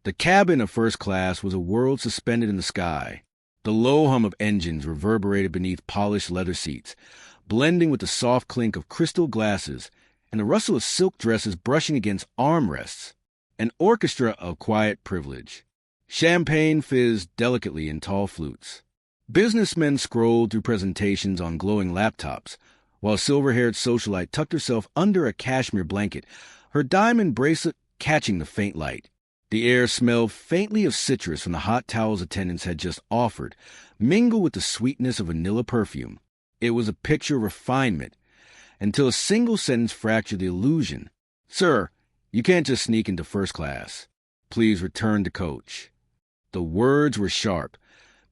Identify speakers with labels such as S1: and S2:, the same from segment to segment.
S1: The cabin of first class was a world suspended in the sky. The low hum of engines reverberated beneath polished leather seats, blending with the soft clink of crystal glasses and the rustle of silk dresses brushing against armrests. An orchestra of quiet privilege. Champagne fizzed delicately in tall flutes. Businessmen scrolled through presentations on glowing laptops, while a silver-haired socialite tucked herself under a cashmere blanket, her diamond bracelet catching the faint light. The air smelled faintly of citrus from the hot towels attendants had just offered, mingled with the sweetness of vanilla perfume. It was a picture of refinement, until a single sentence fractured the illusion. "Sir, you can't just sneak into first class. Please return to coach." The words were sharp,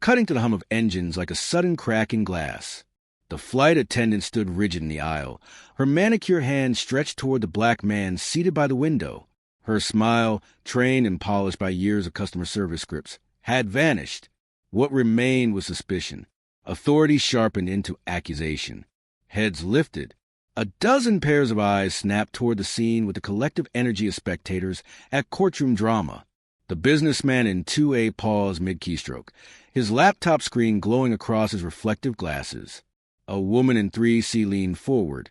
S1: cutting to the hum of engines like a sudden crack in glass. The flight attendant stood rigid in the aisle, her manicure hand stretched toward the black man seated by the window. Her smile, trained and polished by years of customer service scripts, had vanished. What remained was suspicion. Authority sharpened into accusation. Heads lifted. A dozen pairs of eyes snapped toward the scene with the collective energy of spectators at courtroom drama. The businessman in 2A paused mid-keystroke, his laptop screen glowing across his reflective glasses. A woman in 3C leaned forward,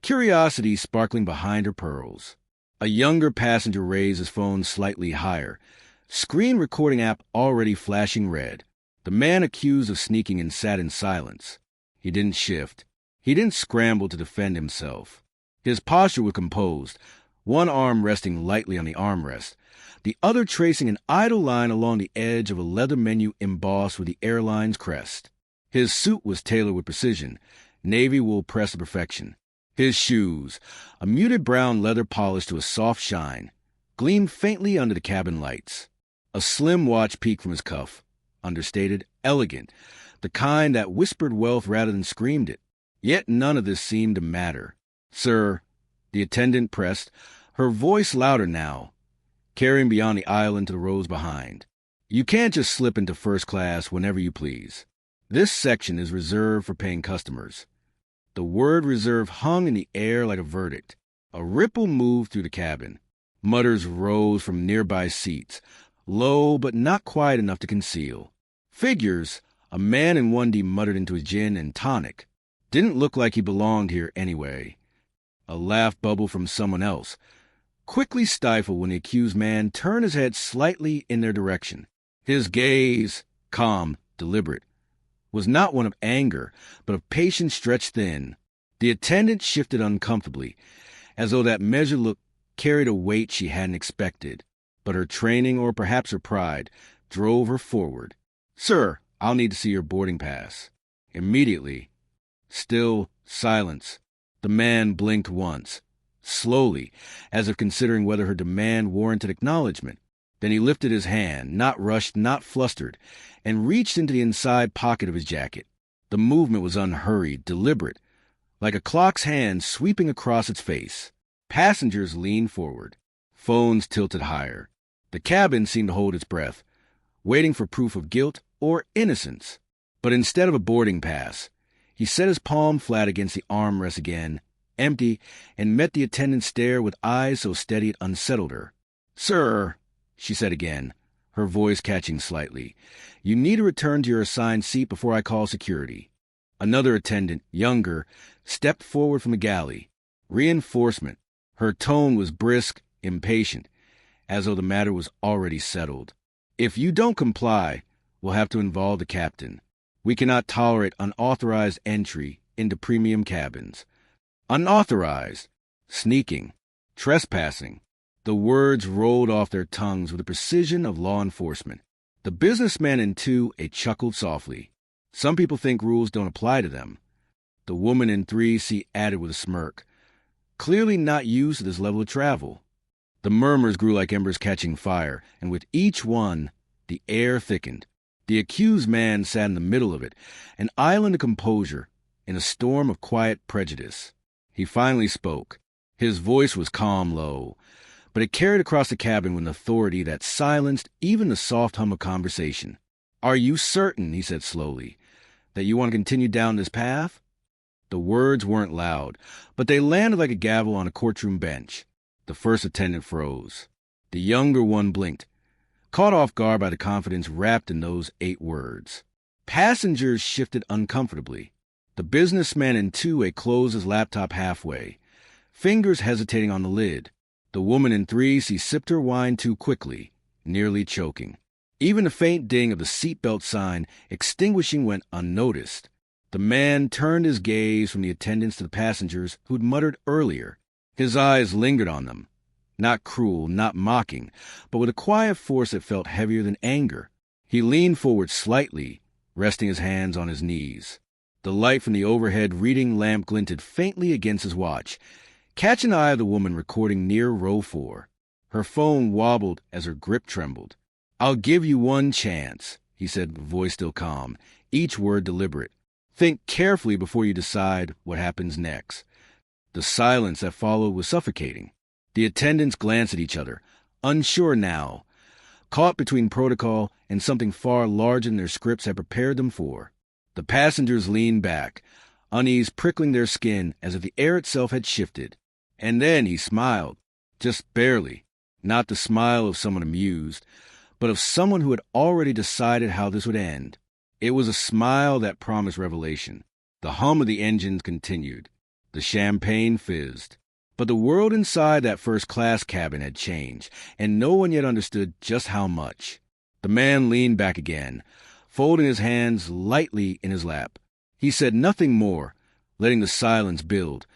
S1: curiosity sparkling behind her pearls. A younger passenger raised his phone slightly higher, screen recording app already flashing red. The man accused of sneaking sat in silence. He didn't shift. He didn't scramble to defend himself. His posture was composed, one arm resting lightly on the armrest, the other tracing an idle line along the edge of a leather menu embossed with the airline's crest. His suit was tailored with precision, navy wool pressed to perfection. His shoes, a muted brown leather polish to a soft shine, gleamed faintly under the cabin lights. A slim watch peeked from his cuff, understated, elegant, the kind that whispered wealth rather than screamed it. Yet none of this seemed to matter. "Sir," the attendant pressed, her voice louder now, carrying beyond the aisle into the rows behind. "You can't just slip into first class whenever you please. This section is reserved for paying customers." The word reserve hung in the air like a verdict. A ripple moved through the cabin. Mutters rose from nearby seats, low but not quiet enough to conceal. Figures, a man in 1D muttered into his gin and tonic. Didn't look like he belonged here anyway. A laugh bubbled from someone else, quickly stifled when the accused man turned his head slightly in their direction. His gaze, calm, deliberate, was not one of anger, but of patience stretched thin. The attendant shifted uncomfortably, as though that measured look carried a weight she hadn't expected. But her training, or perhaps her pride, drove her forward. "Sir, I'll need to see your boarding pass." Immediately. Still silence. The man blinked once, slowly, as if considering whether her demand warranted acknowledgement. Then he lifted his hand, not rushed, not flustered, and reached into the inside pocket of his jacket. The movement was unhurried, deliberate, like a clock's hand sweeping across its face. Passengers leaned forward, phones tilted higher. The cabin seemed to hold its breath, waiting for proof of guilt or innocence. But instead of a boarding pass, he set his palm flat against the armrest again, empty, and met the attendant's stare with eyes so steady it unsettled her. "Sir," she said again, her voice catching slightly, "you need to return to your assigned seat before I call security." Another attendant, younger, stepped forward from the galley. Reinforcement. Her tone was brisk, impatient, as though the matter was already settled. "If you don't comply, we'll have to involve the captain. We cannot tolerate unauthorized entry into premium cabins." Unauthorized, sneaking, trespassing. The words rolled off their tongues with the precision of law enforcement. The businessman in 2A chuckled softly. Some people think rules don't apply to them. The woman in 3C added with a smirk, clearly not used to this level of travel. The murmurs grew like embers catching fire, and with each one, the air thickened. The accused man sat in the middle of it, an island of composure, in a storm of quiet prejudice. He finally spoke. His voice was calm, low, but it carried across the cabin with an authority that silenced even the soft hum of conversation. "Are you certain," he said slowly, "that you want to continue down this path?" The words weren't loud, but they landed like a gavel on a courtroom bench. The first attendant froze. The younger one blinked, caught off guard by the confidence wrapped in those 8 words. Passengers shifted uncomfortably. The businessman in 2A closed his laptop halfway, fingers hesitating on the lid. The woman in 3C sipped her wine too quickly, nearly choking. Even the faint ding of the seatbelt sign extinguishing went unnoticed. The man turned his gaze from the attendants to the passengers who'd muttered earlier. His eyes lingered on them. Not cruel, not mocking, but with a quiet force that felt heavier than anger. He leaned forward slightly, resting his hands on his knees. The light from the overhead reading lamp glinted faintly against his watch, catching the eye of the woman recording near row 4. Her phone wobbled as her grip trembled. "I'll give you one chance," he said, voice still calm, each word deliberate. "Think carefully before you decide what happens next." The silence that followed was suffocating. The attendants glanced at each other, unsure now, caught between protocol and something far larger than their scripts had prepared them for. The passengers leaned back, unease prickling their skin as if the air itself had shifted. And then he smiled, just barely, not the smile of someone amused, but of someone who had already decided how this would end. It was a smile that promised revelation. The hum of the engines continued. The champagne fizzed. But the world inside that first-class cabin had changed, and no one yet understood just how much. The man leaned back again, folding his hands lightly in his lap. He said nothing more, letting the silence build,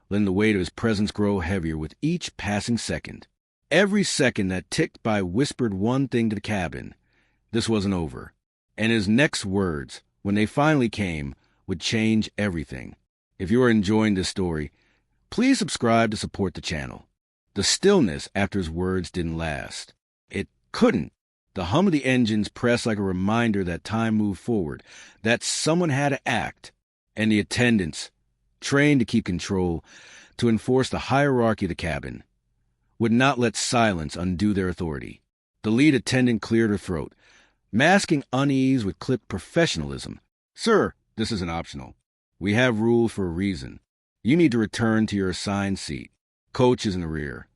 S1: letting the weight of his presence grow heavier with each passing second. Every second that ticked by whispered one thing to the cabin. This wasn't over. And his next words, when they finally came, would change everything. If you are enjoying this story, please subscribe to support the channel. The stillness after his words didn't last. It couldn't. The hum of the engines pressed like a reminder that time moved forward, that someone had to act. And the attendants, trained to keep control, to enforce the hierarchy of the cabin, would not let silence undo their authority. The lead attendant cleared her throat, masking unease with clipped professionalism. "Sir, this isn't optional. We have rules for a reason. You need to return to your assigned seat. Coach is in the rear."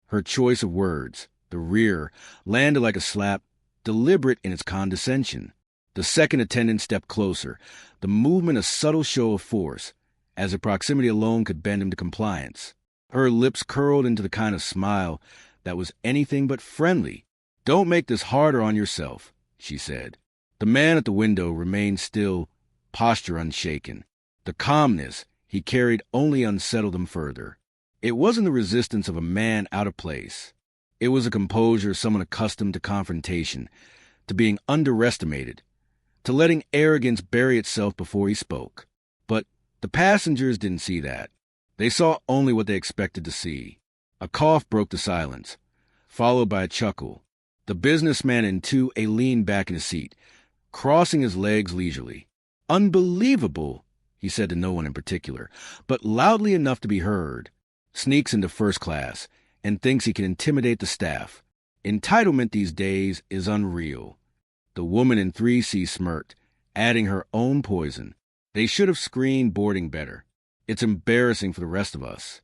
S1: Her choice of words, the rear, landed like a slap, deliberate in its condescension. The second attendant stepped closer, the movement a subtle show of force, as if proximity alone could bend him to compliance. Her lips curled into the kind of smile that was anything but friendly. "Don't make this harder on yourself," she said. The man at the window remained still, posture unshaken. The calmness he carried only unsettled him further. It wasn't the resistance of a man out of place. It was a composure of someone accustomed to confrontation, to being underestimated, to letting arrogance bury itself before he spoke. But the passengers didn't see that. They saw only what they expected to see. A cough broke the silence, followed by a chuckle. The businessman in 2A leaned back in his seat, crossing his legs leisurely. "Unbelievable," he said to no one in particular, but loudly enough to be heard. "Sneaks into first class and thinks he can intimidate the staff. Entitlement these days is unreal." The woman in 3C smirked, adding her own poison. "They should have screened boarding better. It's embarrassing for the rest of us."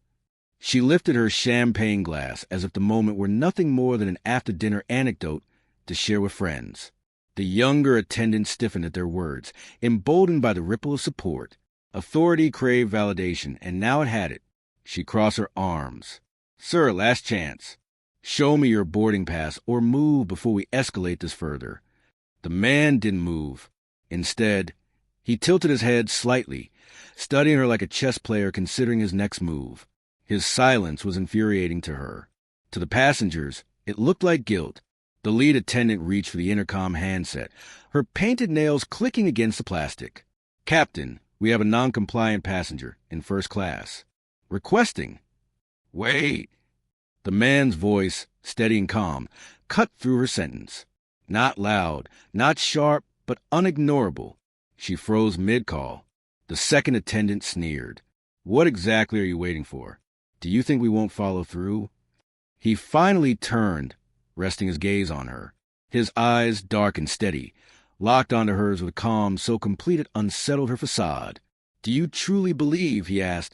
S1: She lifted her champagne glass as if the moment were nothing more than an after-dinner anecdote to share with friends. The younger attendants stiffened at their words, emboldened by the ripple of support. Authority craved validation, and now it had it. She crossed her arms. "Sir, last chance. Show me your boarding pass or move before we escalate this further." The man didn't move. Instead, he tilted his head slightly, studying her like a chess player considering his next move. His silence was infuriating to her. To the passengers, it looked like guilt. The lead attendant reached for the intercom handset, her painted nails clicking against the plastic. "Captain, we have a non-compliant passenger in first class. Requesting." "Wait." The man's voice, steady and calm, cut through her sentence. Not loud, not sharp, but unignorable. She froze mid-call. The second attendant sneered. "What exactly are you waiting for? Do you think we won't follow through?" He finally turned, resting his gaze on her. His eyes, dark and steady, locked onto hers with a calm so complete it unsettled her facade. "Do you truly believe," he asked,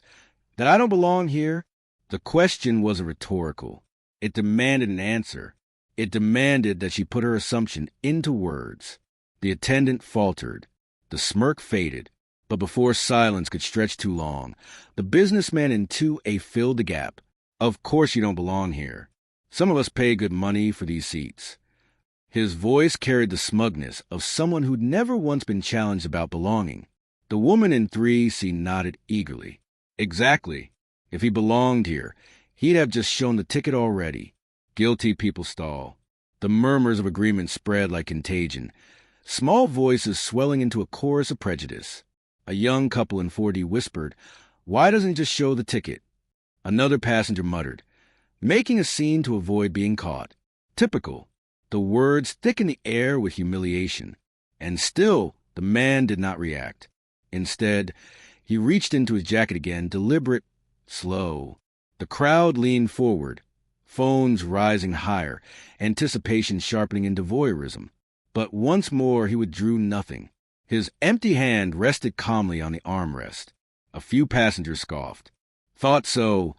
S1: "that I don't belong here?" The question wasn't rhetorical. It demanded an answer. It demanded that she put her assumption into words. The attendant faltered. The smirk faded. But before silence could stretch too long, the businessman in 2A filled the gap. Of course you don't belong here. Some of us pay good money for these seats. His voice carried the smugness of someone who'd never once been challenged about belonging. The woman in 3C nodded eagerly. Exactly. If he belonged here, he'd have just shown the ticket already. Guilty people stall. The murmurs of agreement spread like contagion, small voices swelling into a chorus of prejudice. A young couple in 4D whispered, "Why doesn't he just show the ticket?" Another passenger muttered, "Making a scene to avoid being caught." Typical. The words thickened the air with humiliation. And still, the man did not react. Instead, he reached into his jacket again, deliberate, slow. The crowd leaned forward, phones rising higher, anticipation sharpening into voyeurism. But once more he withdrew nothing. His empty hand rested calmly on the armrest. A few passengers scoffed. "Thought so,"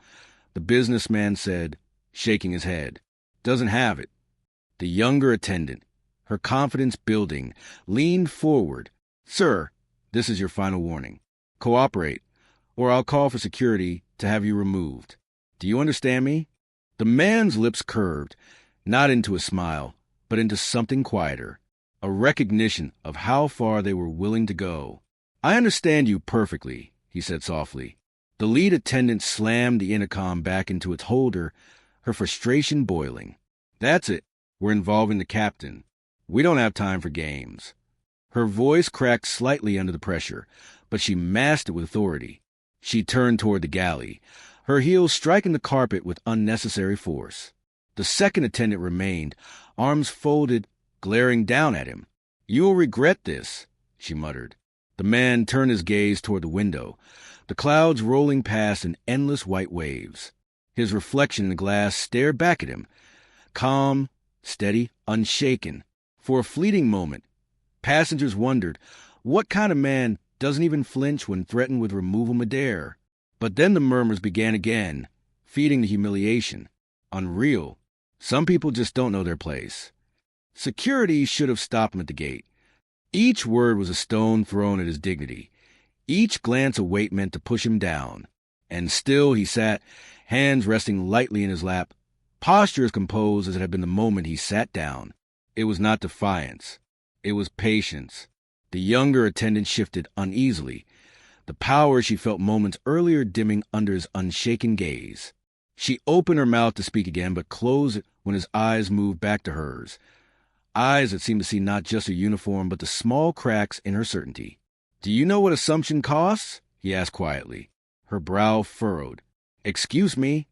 S1: the businessman said, shaking his head. "Doesn't have it." The younger attendant, her confidence building, leaned forward. "Sir, this is your final warning. Cooperate, or I'll call for security to have you removed. Do you understand me?" The man's lips curved, not into a smile, but into something quieter, a recognition of how far they were willing to go. "I understand you perfectly," he said softly. The lead attendant slammed the intercom back into its holder, her frustration boiling. "That's it. We're involving the captain. We don't have time for games." Her voice cracked slightly under the pressure, but she masked it with authority. She turned toward the galley, her heels striking the carpet with unnecessary force. The second attendant remained, arms folded, glaring down at him. "You'll regret this," she muttered. The man turned his gaze toward the window, the clouds rolling past in endless white waves. His reflection in the glass stared back at him, calm, steady, unshaken. For a fleeting moment, passengers wondered, what kind of man doesn't even flinch when threatened with removal midair? But then the murmurs began again, feeding the humiliation. Unreal. Some people just don't know their place. Security should have stopped him at the gate. Each word was a stone thrown at his dignity. Each glance a weight meant to push him down. And still he sat, hands resting lightly in his lap, posture as composed as it had been the moment he sat down. It was not defiance. It was patience. The younger attendant shifted uneasily, the power she felt moments earlier dimming under his unshaken gaze. She opened her mouth to speak again, but closed it when his eyes moved back to hers. Eyes that seemed to see not just her uniform, but the small cracks in her certainty. "Do you know what assumption costs?" he asked quietly. Her brow furrowed. "Excuse me?"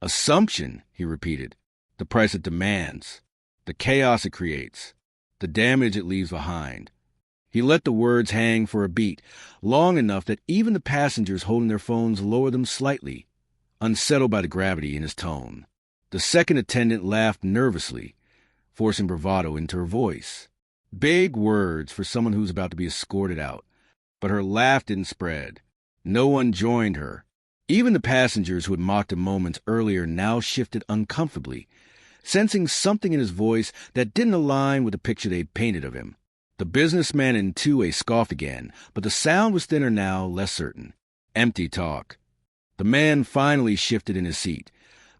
S1: "Assumption," he repeated. "The price it demands. The chaos it creates. The damage it leaves behind." He let the words hang for a beat, long enough that even the passengers holding their phones lowered them slightly, unsettled by the gravity in his tone. The second attendant laughed nervously, forcing bravado into her voice. Big words for someone who was about to be escorted out. But her laugh didn't spread. No one joined her. Even the passengers who had mocked him moments earlier now shifted uncomfortably, sensing something in his voice that didn't align with the picture they'd painted of him. The businessman in 2A scoffed again, but the sound was thinner now, less certain. Empty talk. The man finally shifted in his seat,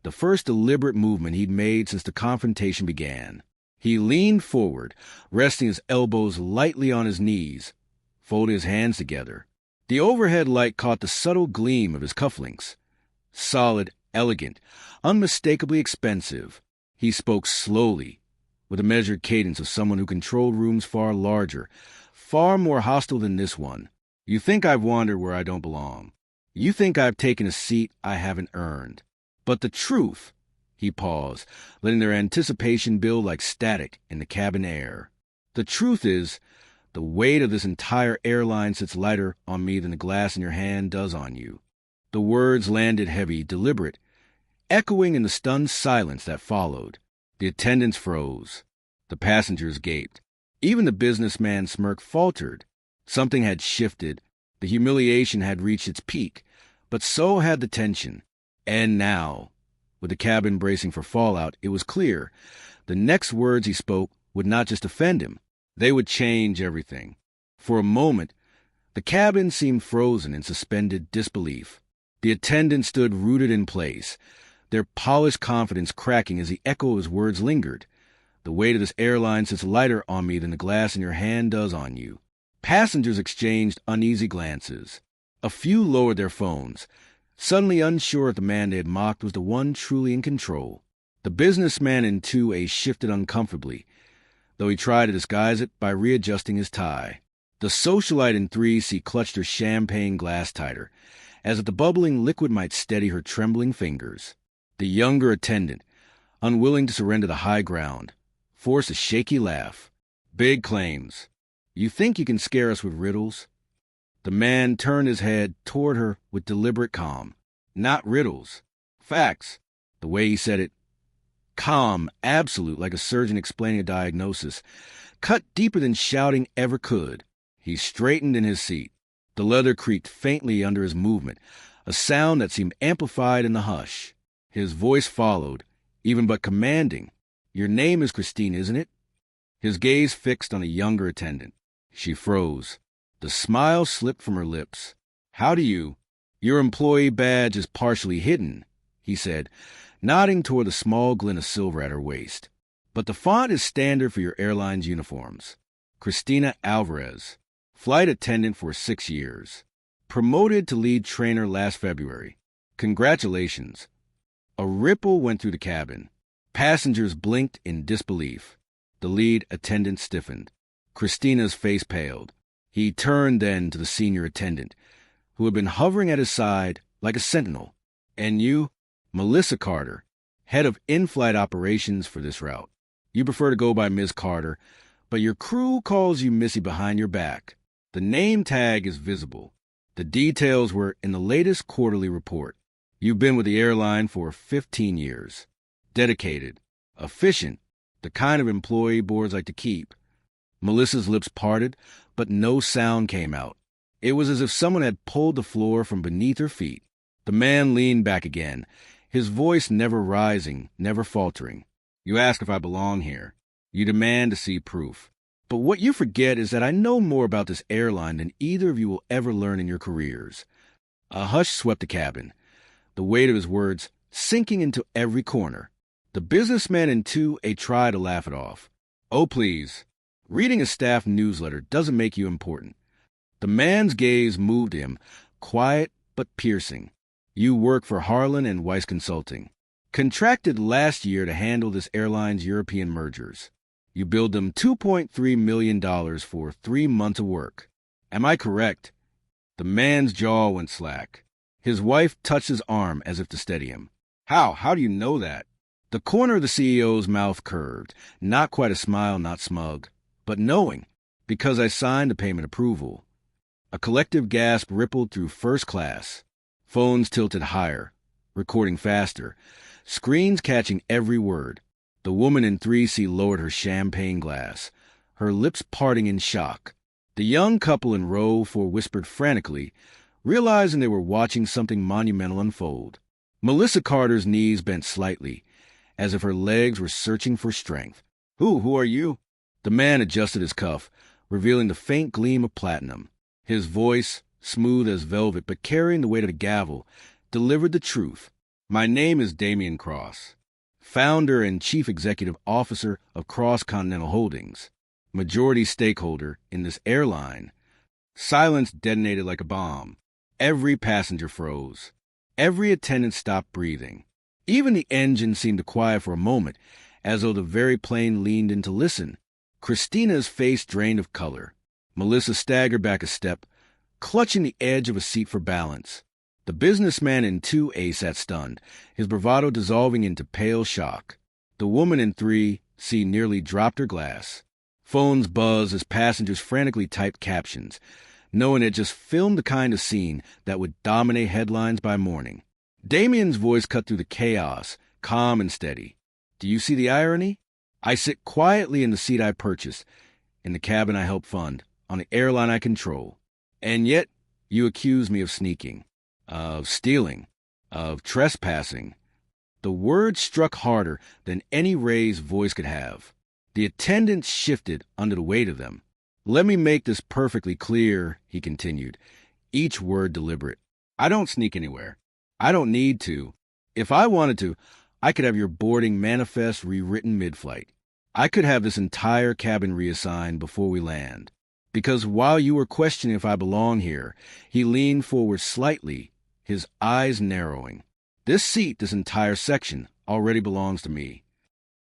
S1: the first deliberate movement he'd made since the confrontation began. He leaned forward, resting his elbows lightly on his knees, folded his hands together. The overhead light caught the subtle gleam of his cufflinks. Solid, elegant, unmistakably expensive. He spoke slowly, with a measured cadence of someone who controlled rooms far larger, far more hostile than this one. "You think I've wandered where I don't belong. You think I've taken a seat I haven't earned. But the truth," he paused, letting their anticipation build like static in the cabin air. "The truth is, the weight of this entire airline sits lighter on me than the glass in your hand does on you." The words landed heavy, deliberate, echoing in the stunned silence that followed. The attendants froze. The passengers gaped. Even the businessman's smirk faltered. Something had shifted. The humiliation had reached its peak, but so had the tension. And now, with the cabin bracing for fallout, it was clear The next words he spoke would not just offend him, they would change everything. For a moment, the cabin seemed frozen in suspended disbelief. The attendants stood rooted in place, their polished confidence cracking as the echo of his words lingered. The weight of this airline sits lighter on me than the glass in your hand does on you. Passengers exchanged uneasy glances. A few lowered their phones, suddenly unsure if the man they had mocked was the one truly in control. The businessman in 2A shifted uncomfortably, though he tried to disguise it by readjusting his tie. The socialite in 3C clutched her champagne glass tighter, as if the bubbling liquid might steady her trembling fingers. The younger attendant, unwilling to surrender the high ground, forced a shaky laugh. Big claims. You think you can scare us with riddles? The man turned his head toward her with deliberate calm. Not riddles. Facts. The way he said it, calm, absolute, like a surgeon explaining a diagnosis, cut deeper than shouting ever could. He straightened in his seat. The leather creaked faintly under his movement, a sound that seemed amplified in the hush. His voice followed, even but commanding. Your name is Christine, isn't it? His gaze fixed on a younger attendant. She froze. The smile slipped from her lips. How do you? Your employee badge is partially hidden, he said, nodding toward the small glint of silver at her waist. But the font is standard for your airline's uniforms. Christina Alvarez, flight attendant for 6 years. Promoted to lead trainer last February. Congratulations. A ripple went through the cabin. Passengers blinked in disbelief. The lead attendant stiffened. Christina's face paled. He turned then to the senior attendant, who had been hovering at his side like a sentinel. And you? Melissa Carter, head of in-flight operations for this route. You prefer to go by Ms. Carter, but your crew calls you Missy behind your back. The name tag is visible. The details were in the latest quarterly report. You've been with the airline for 15 years. Dedicated. Efficient. The kind of employee boards like to keep. Melissa's lips parted, but no sound came out. It was as if someone had pulled the floor from beneath her feet. The man leaned back again, his voice never rising, never faltering. You ask if I belong here. You demand to see proof. But what you forget is that I know more about this airline than either of you will ever learn in your careers. A hush swept the cabin, the weight of his words sinking into every corner. The businessman in 2A tried to laugh it off. Oh, please. Reading a staff newsletter doesn't make you important. The man's gaze moved him, quiet but piercing. You work for Harlan and Weiss Consulting. Contracted last year to handle this airline's European mergers. You billed them $2.3 million for 3 months of work. Am I correct? The man's jaw went slack. His wife touched his arm as if to steady him. How? How do you know that? The corner of the CEO's mouth curved, not quite a smile, not smug, but knowing, because I signed the payment approval. A collective gasp rippled through first class. Phones tilted higher, recording faster, screens catching every word. The woman in 3C lowered her champagne glass, her lips parting in shock. The young couple in row 4 whispered frantically, realizing they were watching something monumental unfold. Melissa Carter's knees bent slightly, as if her legs were searching for strength. Who are you? The man adjusted his cuff, revealing the faint gleam of platinum. His voice, smooth as velvet but carrying the weight of a gavel, delivered the truth. My name is Damian Cross, founder and chief executive officer of Cross Continental Holdings, majority stakeholder in this airline. Silence detonated like a bomb. Every passenger froze. Every attendant stopped breathing. Even the engine seemed to quiet for a moment, as though the very plane leaned in to listen. Christina's face drained of color. Melissa staggered back a step, clutching the edge of a seat for balance. The businessman in 2A sat stunned, his bravado dissolving into pale shock. The woman in 3C nearly dropped her glass. Phones buzzed as passengers frantically typed captions, knowing it just filmed the kind of scene that would dominate headlines by morning. Damian's voice cut through the chaos, calm and steady. Do you see the irony? I sit quietly in the seat I purchased, in the cabin I help fund, on the airline I control. And yet, you accuse me of sneaking, of stealing, of trespassing. The word struck harder than any raised voice could have. The attendants shifted under the weight of them. "Let me make this perfectly clear," he continued, each word deliberate. "I don't sneak anywhere. I don't need to. If I wanted to, I could have your boarding manifest rewritten mid-flight. I could have this entire cabin reassigned before we land. Because while you were questioning if I belong here," he leaned forward slightly, his eyes narrowing. "This seat, this entire section, already belongs to me."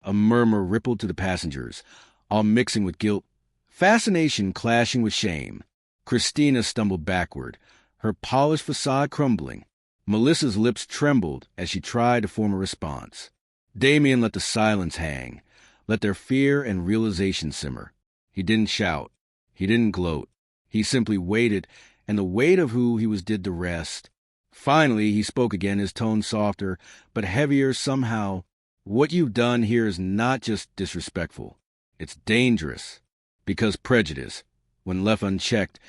S1: A murmur rippled to the passengers, all mixing with guilt, fascination clashing with shame. Christina stumbled backward, her polished facade crumbling. Melissa's lips trembled as she tried to form a response. Damien let the silence hang, let their fear and realization simmer. He didn't shout. He didn't gloat. He simply waited, and the weight of who he was did the rest. Finally, he spoke again, his tone softer, but heavier somehow. "What you've done here is not just disrespectful. It's dangerous. Because prejudice, when left unchecked,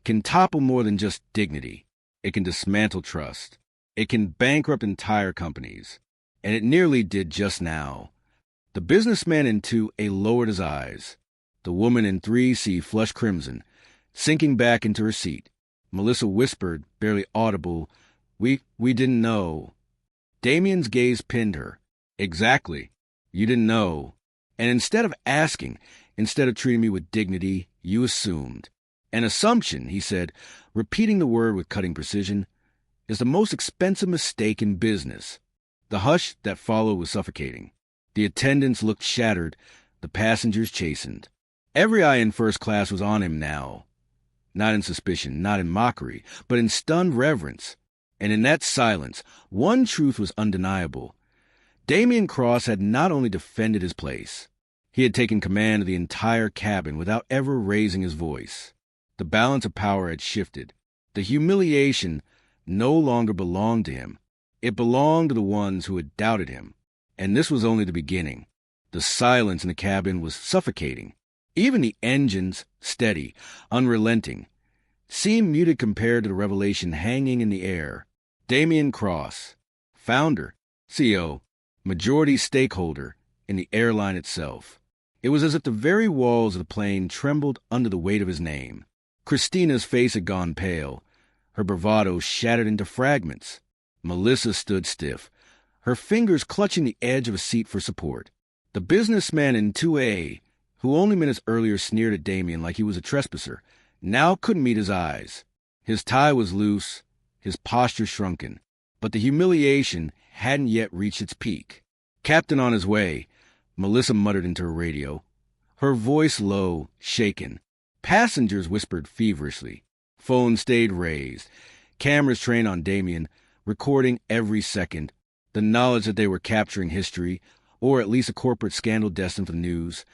S1: can topple more than just dignity. It can dismantle trust. It can bankrupt entire companies. And it nearly did just now." The businessman in 2A lowered his eyes. The woman in 3C flushed crimson, sinking back into her seat. Melissa whispered, barely audible, We didn't know." Damien's gaze pinned her. "Exactly. You didn't know. And instead of asking, instead of treating me with dignity, you assumed." "An assumption," he said, repeating the word with cutting precision, "is the most expensive mistake in business." The hush that followed was suffocating. The attendants looked shattered, the passengers chastened. Every eye in first class was on him now. Not in suspicion, not in mockery, but in stunned reverence. And in that silence, one truth was undeniable. Damien Cross had not only defended his place, he had taken command of the entire cabin without ever raising his voice. The balance of power had shifted. The humiliation no longer belonged to him. It belonged to the ones who had doubted him. And this was only the beginning. The silence in the cabin was suffocating. Even the engines, steady, unrelenting, seemed muted compared to the revelation hanging in the air. Damien Cross, founder, CEO, majority stakeholder in the airline itself. It was as if the very walls of the plane trembled under the weight of his name. Christina's face had gone pale, her bravado shattered into fragments. Melissa stood stiff, her fingers clutching the edge of a seat for support. The businessman in 2A, who only minutes earlier sneered at Damien like he was a trespasser, now couldn't meet his eyes. His tie was loose, his posture shrunken, but the humiliation hadn't yet reached its peak. "Captain on his way," Melissa muttered into her radio, her voice low, shaken. Passengers whispered feverishly. Phones stayed raised. Cameras trained on Damien, recording every second. The knowledge that they were capturing history, or at least a corporate scandal destined for the news,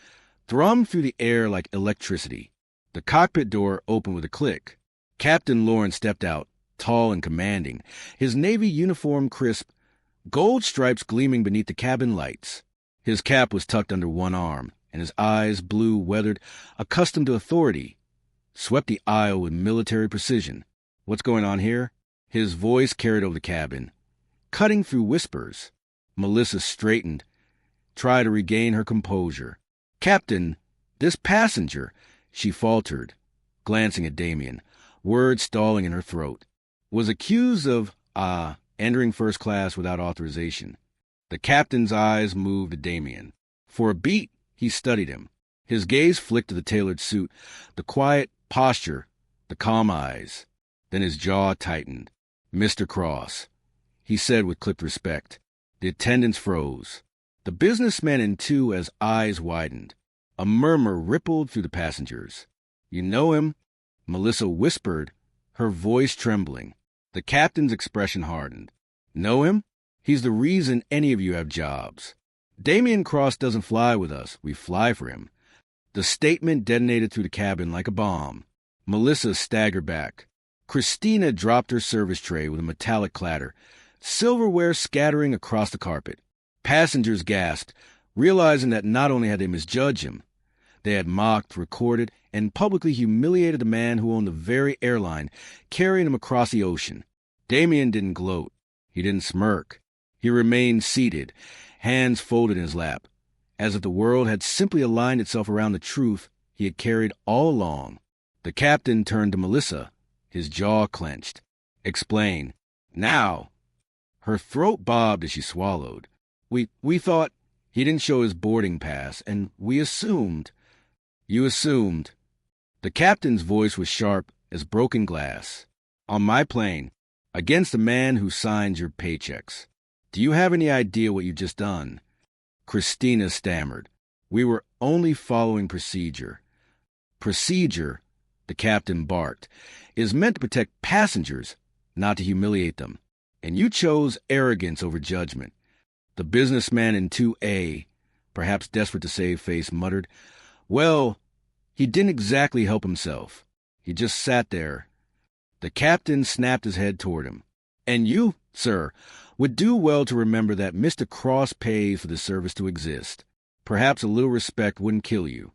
S1: thrummed through the air like electricity. The cockpit door opened with a click. Captain Lawrence stepped out, tall and commanding, his Navy uniform crisp, gold stripes gleaming beneath the cabin lights. His cap was tucked under one arm, and his eyes, blue, weathered, accustomed to authority, swept the aisle with military precision. "What's going on here?" His voice carried over the cabin, cutting through whispers. Melissa straightened, tried to regain her composure. "Captain, this passenger," she faltered, glancing at Damien, words stalling in her throat, "was accused of, entering first class without authorization." The captain's eyes moved to Damien. For a beat, he studied him. His gaze flicked to the tailored suit, the quiet posture, the calm eyes. Then his jaw tightened. "Mr. Cross," he said with clipped respect. The attendants froze. The businessman in 2's eyes widened. A murmur rippled through the passengers. "You know him?" Melissa whispered, her voice trembling. The captain's expression hardened. "Know him? He's the reason any of you have jobs. Damien Cross doesn't fly with us. We fly for him." The statement detonated through the cabin like a bomb. Melissa staggered back. Christina dropped her service tray with a metallic clatter, silverware scattering across the carpet. Passengers gasped, realizing that not only had they misjudged him, they had mocked, recorded, and publicly humiliated the man who owned the very airline, carrying him across the ocean. Damien didn't gloat. He didn't smirk. He remained seated, hands folded in his lap, as if the world had simply aligned itself around the truth he had carried all along. The captain turned to Melissa, his jaw clenched. "Explain. Now." Her throat bobbed as she swallowed. We thought he didn't show his boarding pass, and we assumed." "You assumed." The captain's voice was sharp as broken glass. "On my plane, against the man who signs your paychecks. Do you have any idea what you've just done?" Christina stammered. "We were only following procedure." "Procedure," the captain barked, "is meant to protect passengers, not to humiliate them. And you chose arrogance over judgment." The businessman in 2A, perhaps desperate to save face, muttered, "Well, he didn't exactly help himself. He just sat there." The captain snapped his head toward him. "And you, sir, would do well to remember that Mr. Cross pays for the service to exist. Perhaps a little respect wouldn't kill you."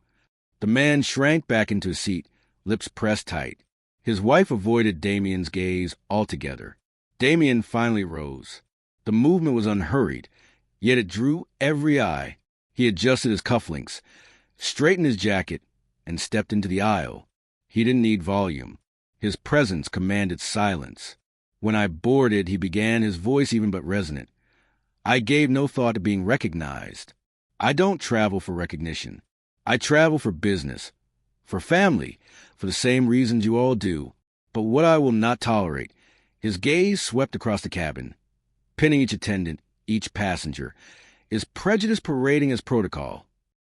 S1: The man shrank back into his seat, lips pressed tight. His wife avoided Damien's gaze altogether. Damien finally rose. The movement was unhurried, yet it drew every eye. He adjusted his cufflinks, straightened his jacket, and stepped into the aisle. He didn't need volume. His presence commanded silence. "When I boarded," he began, his voice even but resonant, "I gave no thought to being recognized. I don't travel for recognition. I travel for business, for family, for the same reasons you all do. But what I will not tolerate," his gaze swept across the cabin, pinning each attendant, each passenger, "is prejudice parading as protocol."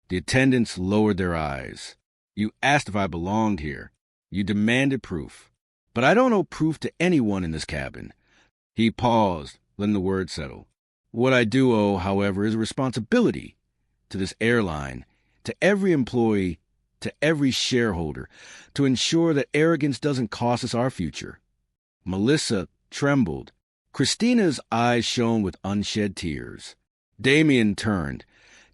S1: The attendants lowered their eyes. "You asked if I belonged here. You demanded proof. But I don't owe proof to anyone in this cabin." He paused, letting the words settle. "What I do owe, however, is a responsibility to this airline, to every employee, to every shareholder, to ensure that arrogance doesn't cost us our future." Melissa trembled. Christina's eyes shone with unshed tears. Damien turned,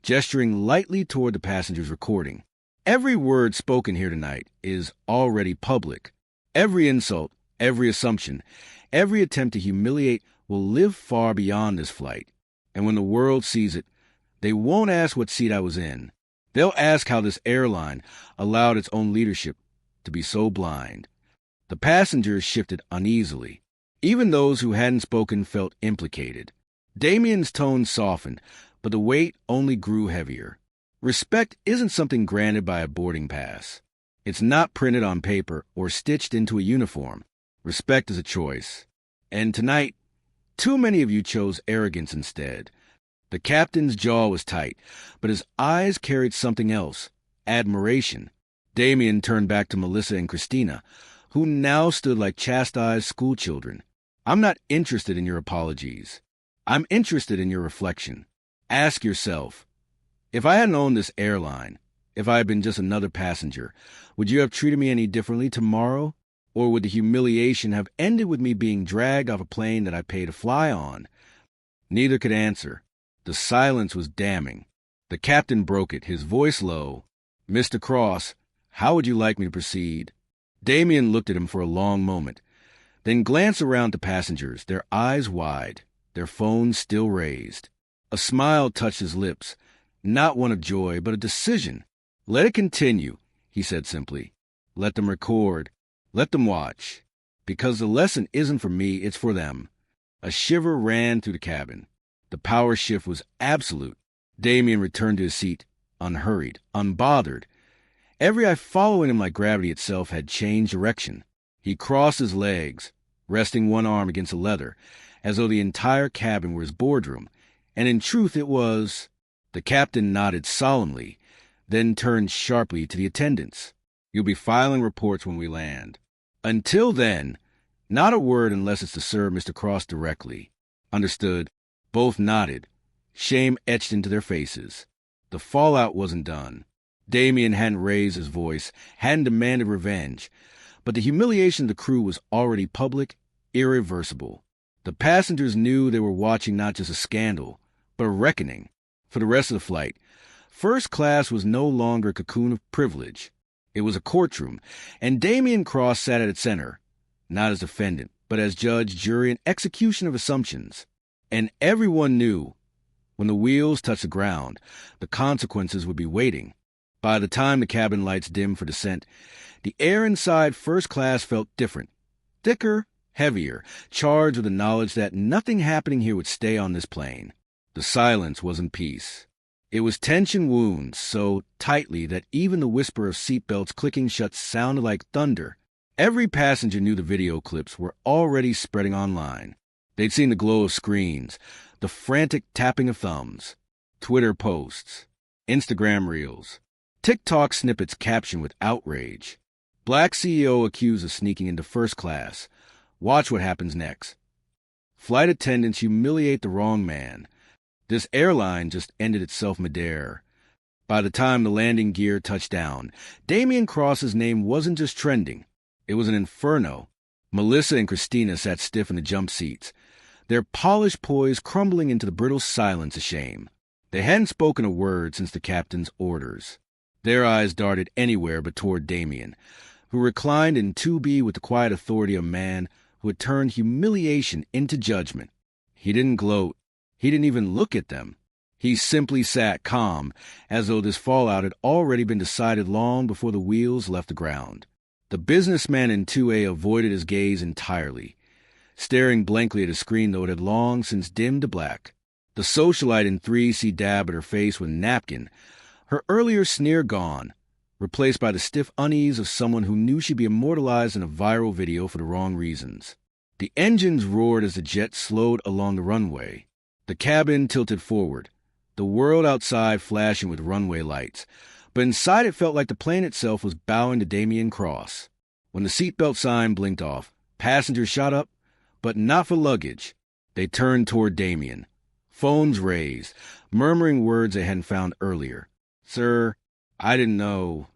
S1: gesturing lightly toward the passenger's recording. "Every word spoken here tonight is already public. Every insult, every assumption, every attempt to humiliate will live far beyond this flight. And when the world sees it, they won't ask what seat I was in. They'll ask how this airline allowed its own leadership to be so blind." The passengers shifted uneasily. Even those who hadn't spoken felt implicated. Damien's tone softened, but the weight only grew heavier. Respect isn't something granted by a boarding pass. It's not printed on paper or stitched into a uniform. Respect is a choice. And tonight, too many of you chose arrogance instead. The captain's jaw was tight, but his eyes carried something else, admiration. Damien turned back to Melissa and Christina, who now stood like chastised schoolchildren. "I'm not interested in your apologies. I'm interested in your reflection. Ask yourself, if I hadn't owned this airline, if I had been just another passenger, would you have treated me any differently tomorrow? Or would the humiliation have ended with me being dragged off a plane that I paid to fly on?" Neither could answer. The silence was damning. The captain broke it, his voice low. "Mr. Cross, how would you like me to proceed?" Damien looked at him for a long moment, then glanced around to passengers, their eyes wide, their phones still raised. A smile touched his lips, not one of joy, but a decision. "Let it continue," he said simply. "Let them record. Let them watch. Because the lesson isn't for me, it's for them." A shiver ran through the cabin. The power shift was absolute. Damien returned to his seat, unhurried, unbothered. Every eye following him like gravity itself had changed direction. He crossed his legs, resting one arm against the leather, as though the entire cabin were his boardroom, and in truth it was. The captain nodded solemnly, then turned sharply to the attendants. "You'll be filing reports when we land. Until then, not a word unless it's to serve Mr. Cross directly." "Understood." Both nodded, shame etched into their faces. The fallout wasn't done. Damien hadn't raised his voice, hadn't demanded revenge, but the humiliation of the crew was already public, irreversible. The passengers knew they were watching not just a scandal, but a reckoning. For the rest of the flight, first class was no longer a cocoon of privilege. It was a courtroom, and Damien Cross sat at its center, not as defendant, but as judge, jury, and execution of assumptions. And everyone knew when the wheels touched the ground, the consequences would be waiting. By the time the cabin lights dimmed for descent, the air inside first class felt different. Thicker, heavier, charged with the knowledge that nothing happening here would stay on this plane. The silence wasn't peace. It was tension wounds so tightly that even the whisper of seatbelts clicking shut sounded like thunder. Every passenger knew the video clips were already spreading online. They'd seen the glow of screens, the frantic tapping of thumbs, Twitter posts, Instagram reels, TikTok snippets captioned with outrage. Black CEO accused of sneaking into first class. Watch what happens next. Flight attendants humiliate the wrong man. This airline just ended itself midair. By the time the landing gear touched down, Damien Cross's name wasn't just trending. It was an inferno. Melissa and Christina sat stiff in the jump seats, their polished poise crumbling into the brittle silence of shame. They hadn't spoken a word since the captain's orders. Their eyes darted anywhere but toward Damien, who reclined in 2B with the quiet authority of a man who had turned humiliation into judgment. He didn't gloat. He didn't even look at them. He simply sat calm, as though this fallout had already been decided long before the wheels left the ground. The businessman in 2A avoided his gaze entirely, staring blankly at a screen though it had long since dimmed to black. The socialite in 3C dabbed at her face with a napkin, her earlier sneer gone, replaced by the stiff unease of someone who knew she'd be immortalized in a viral video for the wrong reasons. The engines roared as the jet slowed along the runway. The cabin tilted forward, the world outside flashing with runway lights, but inside it felt like the plane itself was bowing to Damien Cross. When the seatbelt sign blinked off, passengers shot up, but not for luggage. They turned toward Damien, phones raised, murmuring words they hadn't found earlier. "Sir, I didn't know.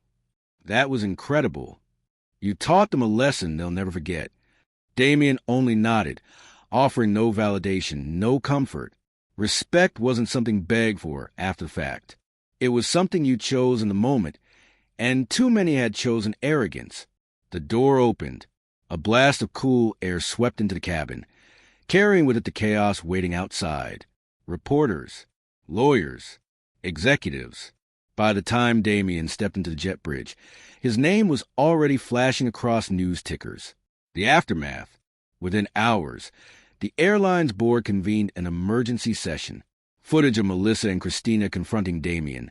S1: That was incredible. You taught them a lesson they'll never forget." Damien only nodded, offering no validation, no comfort. Respect wasn't something begged for after the fact. It was something you chose in the moment, and too many had chosen arrogance. The door opened. A blast of cool air swept into the cabin, carrying with it the chaos waiting outside. Reporters, lawyers, executives. By the time Damien stepped into the jet bridge, his name was already flashing across news tickers. The aftermath. Within hours, the airline's board convened an emergency session. Footage of Melissa and Christina confronting Damien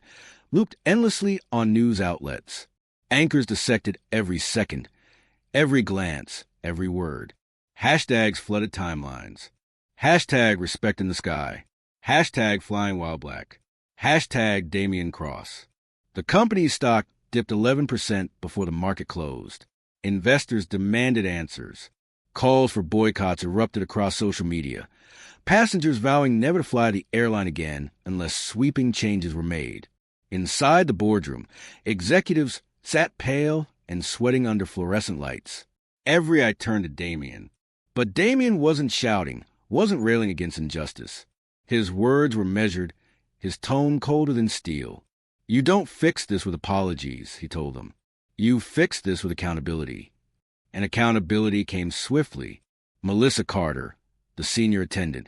S1: looped endlessly on news outlets. Anchors dissected every second, every glance, every word. Hashtags flooded timelines. Hashtag respect in the sky. Hashtag flying while black. Hashtag Damien Cross. The company's stock dipped 11% before the market closed. Investors demanded answers. Calls for boycotts erupted across social media. Passengers vowing never to fly the airline again unless sweeping changes were made. Inside the boardroom, executives sat pale and sweating under fluorescent lights. Every eye turned to Damien. But Damien wasn't shouting, wasn't railing against injustice. His words were measured, his tone colder than steel. "You don't fix this with apologies," he told them. "You fix this with accountability." And accountability came swiftly. Melissa Carter, the senior attendant,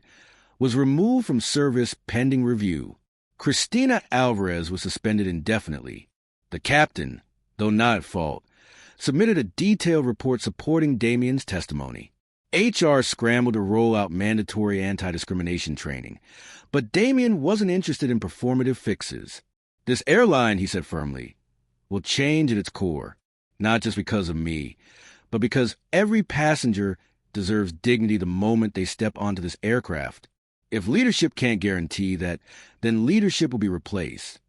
S1: was removed from service pending review. Christina Alvarez was suspended indefinitely. The captain, though not at fault, submitted a detailed report supporting Damien's testimony. HR scrambled to roll out mandatory anti-discrimination training, but Damien wasn't interested in performative fixes. "This airline," he said firmly, "will change at its core, not just because of me, but because every passenger deserves dignity the moment they step onto this aircraft. If leadership can't guarantee that, then leadership will be replaced."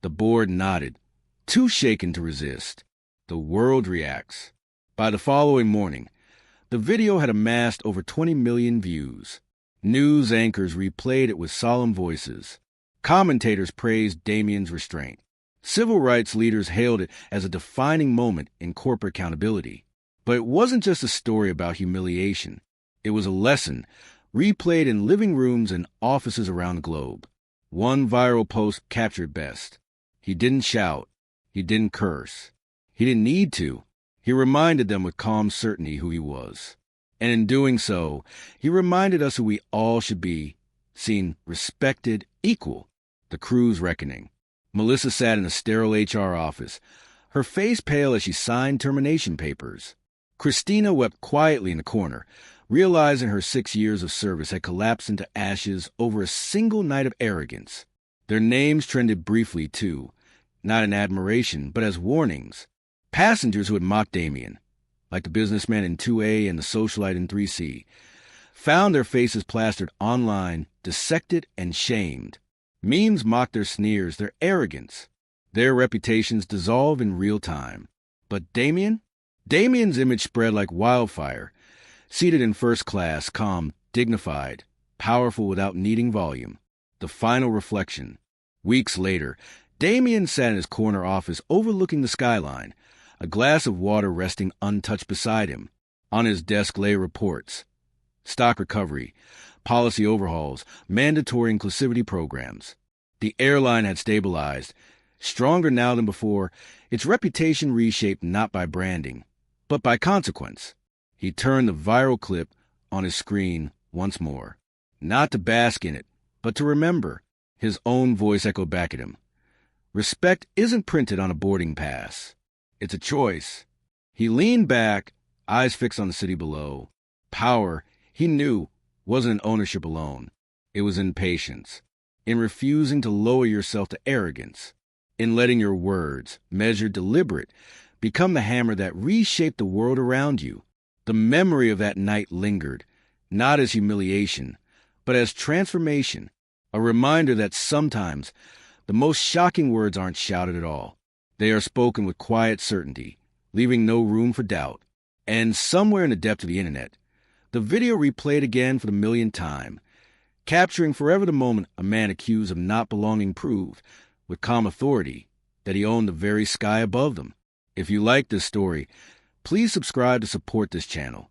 S1: The board nodded, too shaken to resist. The world reacts. By the following morning, the video had amassed over 20 million views. News anchors replayed it with solemn voices. Commentators praised Damien's restraint. Civil rights leaders hailed it as a defining moment in corporate accountability. But it wasn't just a story about humiliation. It was a lesson, replayed in living rooms and offices around the globe. One viral post captured best. He didn't shout. He didn't curse. He didn't need to. He reminded them with calm certainty who he was. And in doing so, he reminded us who we all should be, seen, respected, equal. The crew's reckoning. Melissa sat in a sterile HR office, her face pale as she signed termination papers. Christina wept quietly in the corner, realizing her 6 years of service had collapsed into ashes over a single night of arrogance. Their names trended briefly, too, not in admiration, but as warnings. Passengers who had mocked Damien, like the businessman in 2A and the socialite in 3C, found their faces plastered online, dissected and shamed. Memes mocked their sneers, their arrogance. Their reputations dissolve in real time. But Damien? Damien's image spread like wildfire, seated in first class, calm, dignified, powerful without needing volume. The final reflection. Weeks later, Damien sat in his corner office overlooking the skyline, a glass of water resting untouched beside him. On his desk lay reports. Stock recovery, policy overhauls, mandatory inclusivity programs. The airline had stabilized, stronger now than before, its reputation reshaped not by branding, but by consequence. He turned the viral clip on his screen once more, not to bask in it, but to remember. His own voice echoed back at him. Respect isn't printed on a boarding pass. It's a choice. He leaned back, eyes fixed on the city below. Power, he knew, wasn't in ownership alone. It was in patience, in refusing to lower yourself to arrogance, in letting your words, measured, deliberate, become the hammer that reshaped the world around you. The memory of that night lingered, not as humiliation, but as transformation, a reminder that sometimes the most shocking words aren't shouted at all. They are spoken with quiet certainty, leaving no room for doubt. And somewhere in the depth of the internet, the video replayed again for the millionth time, capturing forever the moment a man accused of not belonging proved, with calm authority, that he owned the very sky above them. If you like this story, please subscribe to support this channel.